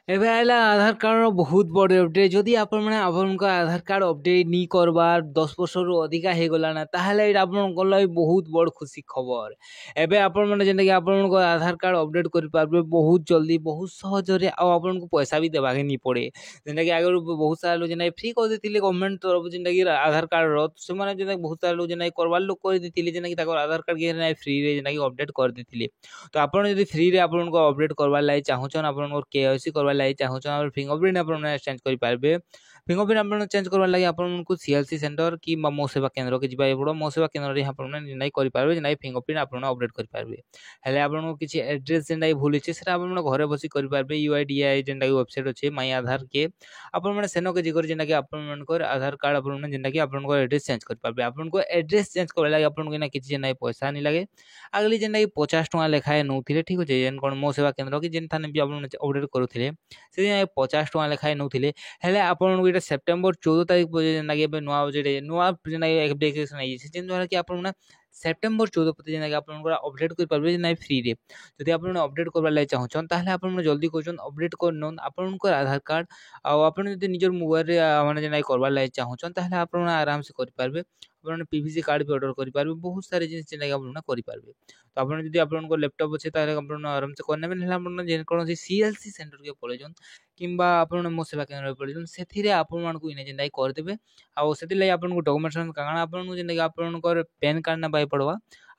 ଏବେ ଆଇଲା ଆଧାର କାର୍ଡ଼ର ବହୁତ ବଡ଼ ଅପଡ଼େଟ୍। ଯଦି ଆପଣମାନେ ଆପଣଙ୍କ ଆଧାର କାର୍ଡ଼ ଅପଡ଼େଟ୍ ନି କରବାର୍ 10 ବର୍ଷରୁ ଅଧିକା ହେଇଗଲା ନା, ତାହେଲେ ଏଇଟା ଆପଣଙ୍କର ଲାଗି ବହୁତ ବଡ଼ ଖୁସି ଖବର। ଏବେ ଆପଣମାନେ ଯେନ୍ଟାକି ଆପଣଙ୍କ ଆଧାର କାର୍ଡ଼ ଅପଡ଼େଟ୍ କରିପାରିବେ ବହୁତ ଜଲ୍ଦି, ବହୁତ ସହଜରେ, ଆଉ ଆପଣଙ୍କୁ ପଇସା ବି ଦେବାକେ ନି ପଡ଼େ। ଯେନ୍ଟାକି ଆଗରୁ ବହୁତ ସାରା ଲୋକ ଯେନ୍ଟାକି ଫ୍ରି କରିଦେଇଥିଲେ ଗଭର୍ଣ୍ଣମେଣ୍ଟ ତରଫରୁ ଯେନ୍ଟାକି ଆଧାର କାର୍ଡ଼ର, ସେମାନେ ଯେନ୍ଟାକି ବହୁତ ସାରା ଲୋକ ଯେନ୍ଟାକି କରବାର୍ ଲୋକ କରିଦେଇଥିଲେ, ଯେନ୍ଟାକି ତାଙ୍କର ଆଧାର କାର୍ଡ଼ ଯେନ୍ଟାକି ଫ୍ରିରେ ଯେନ୍ଟାକି ଅପଡ଼େଟ୍ କରିଦେଇଥିଲେ। ତ ଆପଣ ଯଦି ଫ୍ରିରେ ଆପଣଙ୍କୁ ଅପଡ଼େଟ୍ କରବାର୍ ଲାଗି ଚାହୁଁଛନ୍, ଆପଣଙ୍କର KYC କରବାର୍ ଲାଗି ଚାହୁଁଛନ୍, ଆଉ ଫିଙ୍ଗରପ୍ରିଣ୍ଟ ଆପଣମାନେ ଚେଞ୍ଜ କରିପାରିବେ। ଫିଙ୍ଗରପ୍ରିଣ୍ଟ ଆପଣ ଚେଞ୍ଜ କରବାର୍ ଲାଗି ଆପଣଙ୍କୁ CLC ସେଣ୍ଟର କି ମୋ ସେବା କେନ୍ଦ୍ରକେ ଯିବାକୁ ପଡ଼ିବ। ମୋ ସେବା କେନ୍ଦ୍ରରେ ଆପଣମାନେ ଯେନ୍ଟାକି କରିପାରିବେ, ଯେନ୍ଟାକି ଫିଙ୍ଗରପ୍ରିଣ୍ଟ ଆପଣମାନେ ଅପଡ଼େଟ୍ କରିପାରିବେ। ହେଲେ ଆପଣଙ୍କୁ କିଛି ଆଡ୍ରେସ୍ ଯେନ୍ଟାକି ଭୁଲ ହେଇଛି, ସେଟା ଆପଣମାନେ ଘରେ ବସି କରିପାରିବେ। UIDAI ଯେନ୍ଟାକି ୱେବସାଇଟ୍ ଅଛି, ମାଇ ଆଧାର କେ, ଆପଣମାନେ ସେନକେ ଯାଇକରି ଯେନ୍ଟାକି ଆପଣମାନଙ୍କର ଆଧାର କାର୍ଡ଼ ଆପଣମାନେ ଯେନ୍ଟାକି ଆପଣଙ୍କର ଆଡ୍ରେସ୍ ଚେଞ୍ଜ କରିପାରିବେ। ଆପଣଙ୍କୁ ଆଡ୍ରେସ୍ ଚେଞ୍ଜ କରିବା ଲାଗି ଆପଣଙ୍କୁ ଏଇନା କିଛି ଯେନ୍ଟାକି ପଇସା ନି ଲାଗେ। ଆଗଲି ଯେନ୍ଟାକି 50 ଟଙ୍କା ଲେଖାଏ ନଉଥିଲେ, ଠିକ୍ ଅଛି, ଯେନ୍ କ'ଣ ମୋ ସେବା କେନ୍ଦ୍ର କି ଯେନ୍ ଥାନେ ବି ଆପଣମାନେ ଅପଡ଼େଟ୍ କରୁଥିଲେ, ସେ 50 ଟଙ୍କା ଲେଖାଏ ନଉଥିଲେ। ହେଲେ ଆପଣଙ୍କୁ ଏଇଟା ସେପ୍ଟେମ୍ବର 14 ତାରିଖ ପର୍ଯ୍ୟନ୍ତ ଯେନ୍ଟାକି ଏବେ ନୂଆ ଯେନ୍ଟାକି ଆପ୍ଲିକେସନ୍ ହେଇଯାଇଛି, ଯେନ୍ ଦ୍ୱାରା କି ଆପଣମାନେ ସେପ୍ଟେମ୍ବର 14 ପର୍ଯ୍ୟନ୍ତ ଯେନ୍ଟାକି ଆପଣଙ୍କର ଅପଡ଼େଟ୍ କରିପାରିବେ ଯେନ୍ଟାକି ଫ୍ରିରେ। ଯଦି ଆପଣ ଅପଡ଼େଟ୍ କରବାର୍ ଲାଗି ଚାହୁଁଛନ୍, ତାହେଲେ ଆପଣମାନେ ଜଲ୍ଦି କରୁଛନ୍ ଅପଡ଼େଟ୍ କରିନଉନ୍ ଆପଣଙ୍କର ଆଧାର କାର୍ଡ଼। ଆଉ ଆପଣ ଯଦି ନିଜର ମୋବାଇଲରେ ମାନେ ଯେନ୍ଟାକି କରବାର୍ ଲାଗି ଚାହୁଁଛନ୍, ତାହେଲେ ଆପଣମାନେ ଆରାମସେ କରିପାରିବେ। ଆପଣମାନେ PVC କାର୍ଡ଼ ବି ଅର୍ଡ଼ର କରିପାରିବେ। ବହୁତ ସାରା ଜିନିଷ ଯେନ୍ଟାକି ଆପଣମାନେ କରିପାରିବେ। ତ ଆପଣ ଯଦି ଆପଣଙ୍କ ଲ୍ୟାପଟପ୍ ଅଛି, ତାହେଲେ ଆପଣ ଆରାମସେ କରିନେବେ। ନହେଲେ ଆପଣ ଯେକୌଣସି CLC ସେଣ୍ଟରକେ ପଳେଇଯାନ୍, କିମ୍ବା ଆପଣ ମୋ ସେବା କେନ୍ଦ୍ରରେ ପଳେଇଯାନ୍, ସେଥିରେ ଆପଣମାନଙ୍କୁ ଇନେ ଯେନ୍ଟାକି କରିଦେବେ। ଆଉ ସେଥିର୍ଲାଗି ଆପଣଙ୍କୁ ଡକୁମେଣ୍ଟସ୍ କାଣା ଆପଣଙ୍କୁ ଯେନ୍ଟାକି ଆପଣଙ୍କର ପ୍ୟାନ୍ କାର୍ଡ଼ ନେବାକେ ପଡ଼ବା,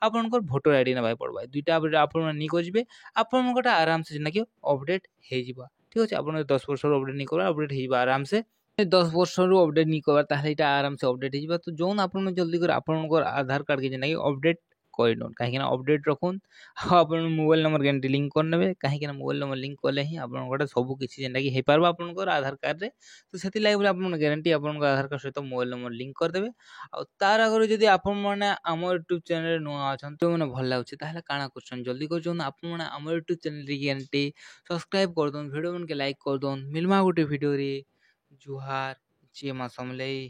ଆପଣଙ୍କର ଭୋଟର ID ନେବାକେ ପଡ଼ବା। ଦୁଇଟା ଆପଣ ନି କରିଯିବେ, ଆପଣଙ୍କଟା ଆରାମସେ ଯେନ୍ଟାକି ଅପଡ଼େଟ୍ ହେଇଯିବା। ଠିକ୍ ଅଛି, ଆପଣ 10 ବର୍ଷରୁ ଅପଡ଼େଟ୍ ନି କରବା, ଅପଡ଼େଟ୍ ହେଇଯିବା ଆରାମସେ। 10 ବର୍ଷରୁ ଅପଡ଼େଟ୍ ନି କରବା, ତାହେଲେ ଏଇଟା ଆରାମସେ ଅପଡ଼େଟ୍ ହେଇଯିବା। ତ ଯୋଉନ୍ ଆପଣ ଜଲ୍ଦି କରି ଆପଣଙ୍କର ଆଧାର କାର୍ଡ଼କେ ଯେନ୍ଟାକି ଅପଡ଼େଟ୍ କରିନଉନ୍, କାହିଁକିନା ଅପଡ଼େଟ୍ ରଖୁନ୍। ଆଉ ଆପଣ ମୋବାଇଲ୍ ନମ୍ବର କେନ୍ଟି ଲିଙ୍କ୍ କରିନେବେ, କାହିଁକିନା ମୋବାଇଲ୍ ନମ୍ବର ଲିଙ୍କ୍ କଲେ ହିଁ ଆପଣଙ୍କର ସବୁ କିଛି ଯେନ୍ଟାକି ହେଇପାରବା ଆପଣଙ୍କର ଆଧାର କାର୍ଡ଼ରେ। ତ ସେଥିର୍ଲାଗି ବୋଲି ଆପଣ ଗ୍ୟାରେଣ୍ଟି ଆପଣଙ୍କ ଆଧାର କାର୍ଡ଼ ସହିତ ମୋବାଇଲ୍ ନମ୍ବର ଲିଙ୍କ୍ କରିଦେବେ। ଆଉ ତାର ଆଗରୁ ଯଦି ଆପଣମାନେ ଆମ ୟୁଟ୍ୟୁବ୍ ଚ୍ୟାନେଲ୍‌ରେ ନୂଆ ଅଛନ୍, ମାନେ ଭଲ ଲାଗୁଛି, ତାହେଲେ କାଣା କରୁଛନ୍, ଜଲ୍ଦି କରୁଛନ୍ ଆପଣମାନେ ଆମ ୟୁଟ୍ୟୁବ୍ ଚ୍ୟାନେଲ୍‌ରେ ଗ୍ୟାରେଣ୍ଟି ସବସ୍କ୍ରାଇବ୍ କରିଦଉନ୍, ଭିଡ଼ିଓ ମାନକେ ଲାଇକ୍ କରିଦଉନ୍। ମିଲ୍ମା ଗୋଟେ ଭିଡ଼ିଓରେ। ଜୁହାର, ଜୟ ମା ସମଲେଇ।